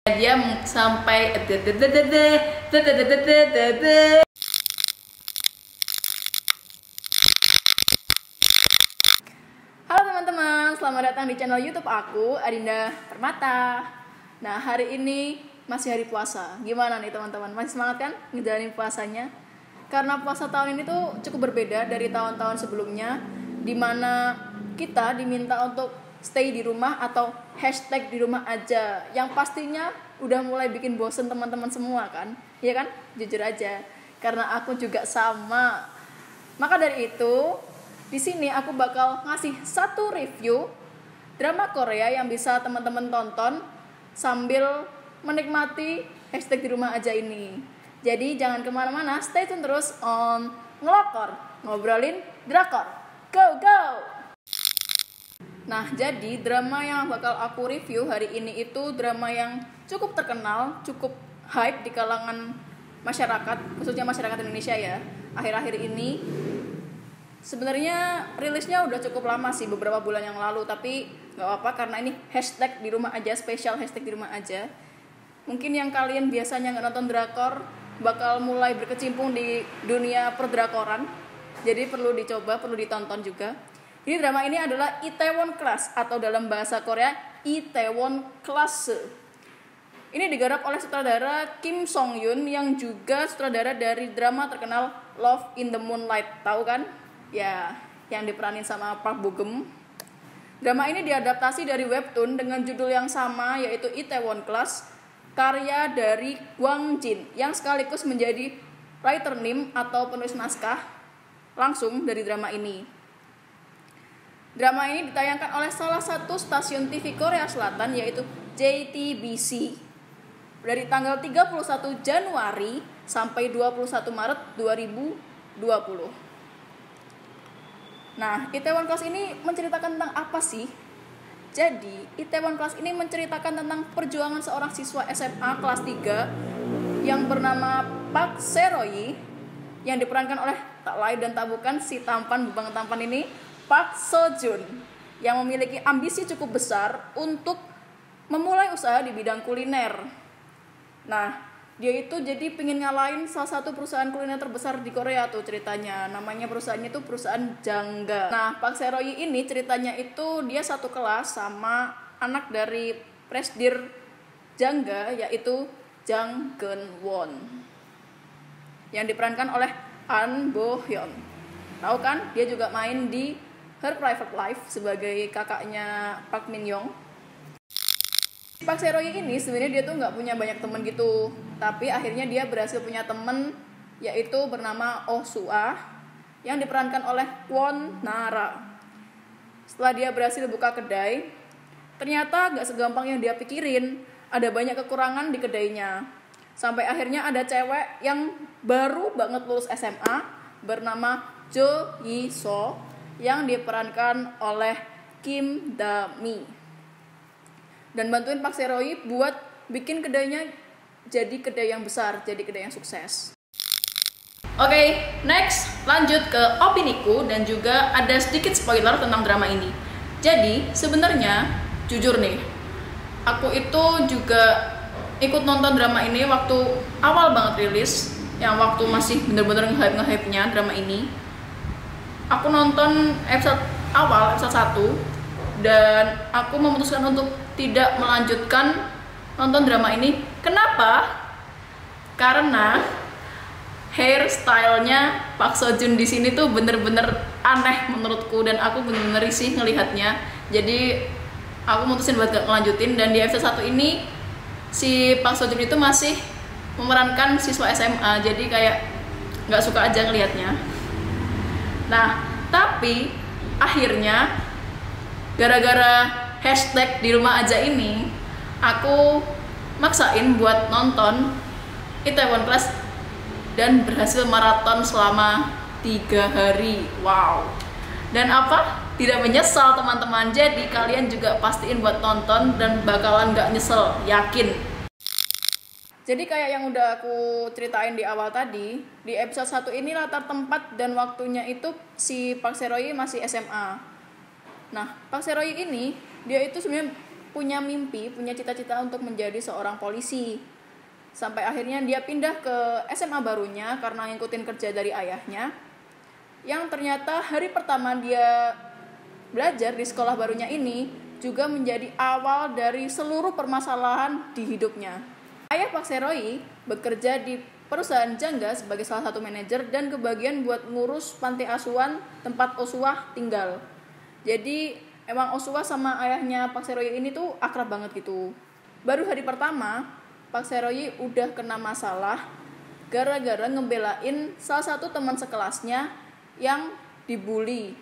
Dia sampai Halo teman-teman, selamat datang di channel YouTube aku, Adinda Permata. Nah, hari ini masih hari puasa. Gimana nih teman-teman? Masih semangat kan ngejalanin puasanya? Karena puasa tahun ini tuh cukup berbeda dari tahun-tahun sebelumnya, dimana kita diminta untuk stay di rumah atau hashtag di rumah aja, yang pastinya udah mulai bikin bosen teman-teman semua kan, ya kan? Jujur aja, karena aku juga sama. Maka dari itu, di sini aku bakal ngasih satu review drama Korea yang bisa teman-teman tonton sambil menikmati hashtag di rumah aja ini. Jadi jangan kemana-mana, stay tune terus on Ngelokor, ngobrolin drakor. Go go! Nah, jadi drama yang bakal aku review hari ini itu drama yang cukup terkenal, cukup hype di kalangan masyarakat, khususnya masyarakat Indonesia ya. Akhir-akhir ini sebenarnya rilisnya udah cukup lama sih, beberapa bulan yang lalu, tapi gak apa-apa karena ini hashtag di rumah aja, spesial hashtag di rumah aja. Mungkin yang kalian biasanya gak nonton drakor bakal mulai berkecimpung di dunia perdrakoran, jadi perlu dicoba, perlu ditonton juga. Jadi drama ini adalah Itaewon Class atau dalam bahasa Korea Itaewon Class. Ini digarap oleh sutradara Kim Song Yoon yang juga sutradara dari drama terkenal Love in the Moonlight. Tahu kan? Ya, yang diperanin sama Park Bo Gum. Drama ini diadaptasi dari webtoon dengan judul yang sama, yaitu Itaewon Class, karya dari Gwang Jin yang sekaligus menjadi writer name atau penulis naskah langsung dari drama ini. Drama ini ditayangkan oleh salah satu stasiun TV Korea Selatan, yaitu JTBC, dari tanggal 31 Januari sampai 21 Maret 2020. Nah, Itaewon Class ini menceritakan tentang apa sih? Jadi, Itaewon Class ini menceritakan tentang perjuangan seorang siswa SMA kelas 3 yang bernama Park Seroyi, yang diperankan oleh tak lain dan tak bukan si tampan bubang tampan ini, Park Seo-joon, yang memiliki ambisi cukup besar untuk memulai usaha di bidang kuliner. Nah, dia itu jadi pengen ngalahin salah satu perusahaan kuliner terbesar di Korea tuh ceritanya. Namanya perusahaannya itu perusahaan Jangga. Nah, Park Seo-royi ini ceritanya itu dia satu kelas sama anak dari presidir Jangga, yaitu Jang Geun-won, yang diperankan oleh An Bo Hyun. Tahu kan? Dia juga main di Her Private Life sebagai kakaknya Park Min Young. Park Seo-royi ini sebenarnya dia tuh nggak punya banyak teman gitu, tapi akhirnya dia berhasil punya teman, yaitu bernama Oh Sua, yang diperankan oleh Kwon Nara. Setelah dia berhasil buka kedai, ternyata nggak segampang yang dia pikirin. Ada banyak kekurangan di kedainya. Sampai akhirnya ada cewek yang baru banget lulus SMA bernama Jo Yi-so, yang diperankan oleh Kim Da-mi, dan bantuin Park Seo-royi buat bikin kedainya jadi kedai yang besar, jadi kedai yang sukses. Oke, next lanjut ke opiniku dan juga ada sedikit spoiler tentang drama ini. Jadi sebenarnya jujur nih, aku itu juga ikut nonton drama ini waktu awal banget rilis, yang waktu masih bener-bener nge-hype-nya drama ini. Aku nonton episode awal, episode 1, dan aku memutuskan untuk tidak melanjutkan nonton drama ini. Kenapa? Karena hairstyle-nya Park Seo-joon di sini tuh bener-bener aneh menurutku, dan aku bener-bener risih ngelihatnya. Jadi aku mutusin buat gak ngelanjutin, dan di episode 1 ini si Park Seo-joon itu masih memerankan siswa SMA, jadi kayak gak suka aja ngelihatnya. Nah, tapi akhirnya gara-gara hashtag di rumah aja ini, aku maksain buat nonton Itaewon Class dan berhasil maraton selama 3 hari. Wow. Dan apa? Tidak menyesal teman-teman. Jadi kalian juga pastiin buat nonton dan bakalan gak nyesel, yakin. Jadi kayak yang udah aku ceritain di awal tadi, di episode 1 ini latar tempat dan waktunya itu si Park Seo-royi masih SMA. Nah, Park Seo-royi ini dia itu sebenarnya punya mimpi, punya cita-cita untuk menjadi seorang polisi. Sampai akhirnya dia pindah ke SMA barunya karena ngikutin kerja dari ayahnya. Yang ternyata hari pertama dia belajar di sekolah barunya ini juga menjadi awal dari seluruh permasalahan di hidupnya. Ayah Pak Seroy bekerja di perusahaan Jangga sebagai salah satu manajer dan kebagian buat ngurus panti asuhan tempat Oswah tinggal. Jadi emang Oswah sama ayahnya Pak Seroy ini tuh akrab banget gitu. Baru hari pertama, Pak Seroy udah kena masalah gara-gara ngebelain salah satu teman sekelasnya yang dibully.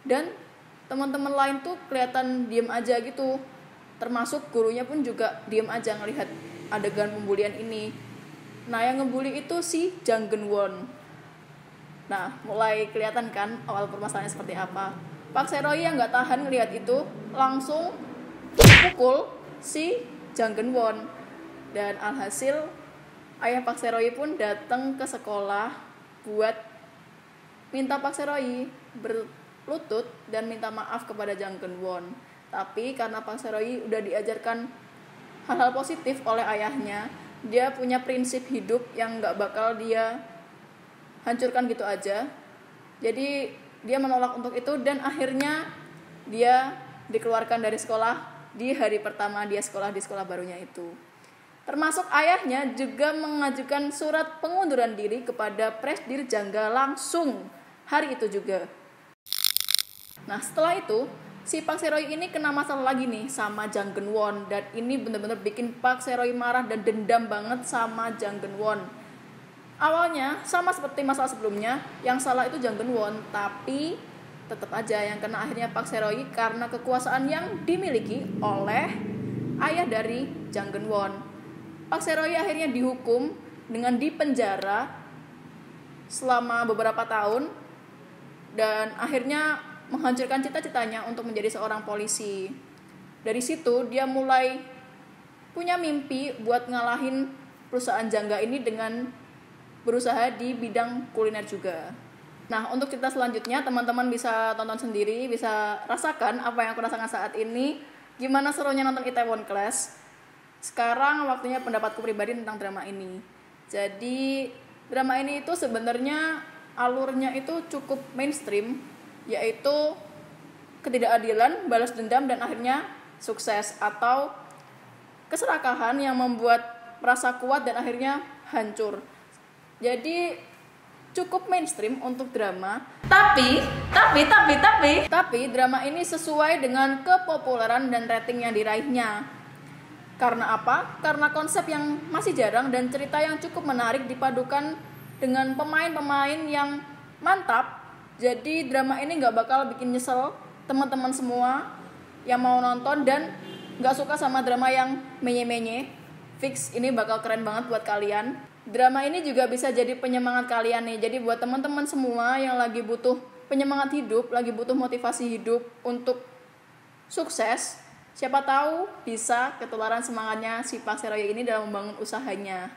Dan teman-teman lain tuh kelihatan diem aja gitu. Termasuk gurunya pun juga diem aja ngelihat adegan pembulian ini. Nah, yang ngebully itu si Jang Geun-won. Nah, mulai kelihatan kan awal permasalahannya seperti apa. Pak Seroy yang gak tahan ngelihat itu langsung pukul si Jang Geun-won. Dan alhasil ayah Pak Seroy pun datang ke sekolah buat minta Pak Seroy berlutut dan minta maaf kepada Jang Geun-won. Tapi karena Pak Seroy udah diajarkan hal-hal positif oleh ayahnya, dia punya prinsip hidup yang gak bakal dia hancurkan gitu aja. Jadi dia menolak untuk itu dan akhirnya dia dikeluarkan dari sekolah di hari pertama dia sekolah di sekolah barunya itu. Termasuk ayahnya juga mengajukan surat pengunduran diri kepada Presdir Jangga langsung hari itu juga. Nah, setelah itu si Pak Seroy ini kena masalah lagi nih sama Jang Geun-won, dan ini benar-benar bikin Pak Seroy marah dan dendam banget sama Jang Geun-won. Awalnya sama seperti masalah sebelumnya, yang salah itu Jang Geun-won, tapi tetap aja yang kena akhirnya Pak Seroy karena kekuasaan yang dimiliki oleh ayah dari Jang Geun-won. Pak Seroy akhirnya dihukum dengan dipenjara selama beberapa tahun dan akhirnya menghancurkan cita-citanya untuk menjadi seorang polisi. Dari situ dia mulai punya mimpi buat ngalahin perusahaan Jangga ini dengan berusaha di bidang kuliner juga. Nah, untuk cerita selanjutnya teman-teman bisa tonton sendiri, bisa rasakan apa yang aku rasakan saat ini, gimana serunya nonton Itaewon Class. Sekarang waktunya pendapatku pribadi tentang drama ini. Jadi drama ini itu sebenarnya alurnya itu cukup mainstream, yaitu ketidakadilan, balas dendam, dan akhirnya sukses, atau keserakahan yang membuat merasa kuat dan akhirnya hancur. Jadi cukup mainstream untuk drama. Tapi drama ini sesuai dengan kepopuleran dan rating yang diraihnya. Karena apa? Karena konsep yang masih jarang dan cerita yang cukup menarik dipadukan dengan pemain-pemain yang mantap. Jadi drama ini gak bakal bikin nyesel teman-teman semua yang mau nonton dan gak suka sama drama yang menye-menye. Fix ini bakal keren banget buat kalian. Drama ini juga bisa jadi penyemangat kalian nih. Jadi buat teman-teman semua yang lagi butuh penyemangat hidup, lagi butuh motivasi hidup untuk sukses, siapa tahu bisa ketularan semangatnya si Pak Seroy ini dalam membangun usahanya.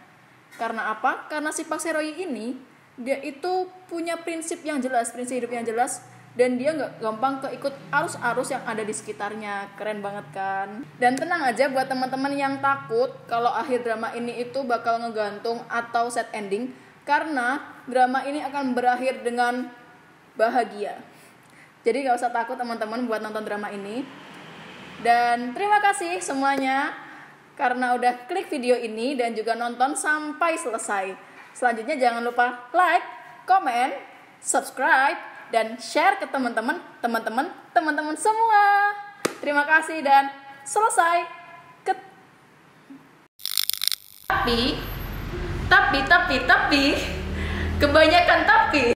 Karena apa? Karena si Pak Seroy ini dia itu punya prinsip yang jelas, prinsip hidup yang jelas, dan dia gak gampang keikut arus-arus yang ada di sekitarnya. Keren banget kan? Dan tenang aja buat teman-teman yang takut kalau akhir drama ini itu bakal ngegantung atau sad ending, karena drama ini akan berakhir dengan bahagia. Jadi gak usah takut teman-teman buat nonton drama ini. Dan terima kasih semuanya karena udah klik video ini dan juga nonton sampai selesai. Selanjutnya jangan lupa like, comment, subscribe, dan share ke teman-teman semua. Terima kasih dan selesai. Tapi kebanyakan tapi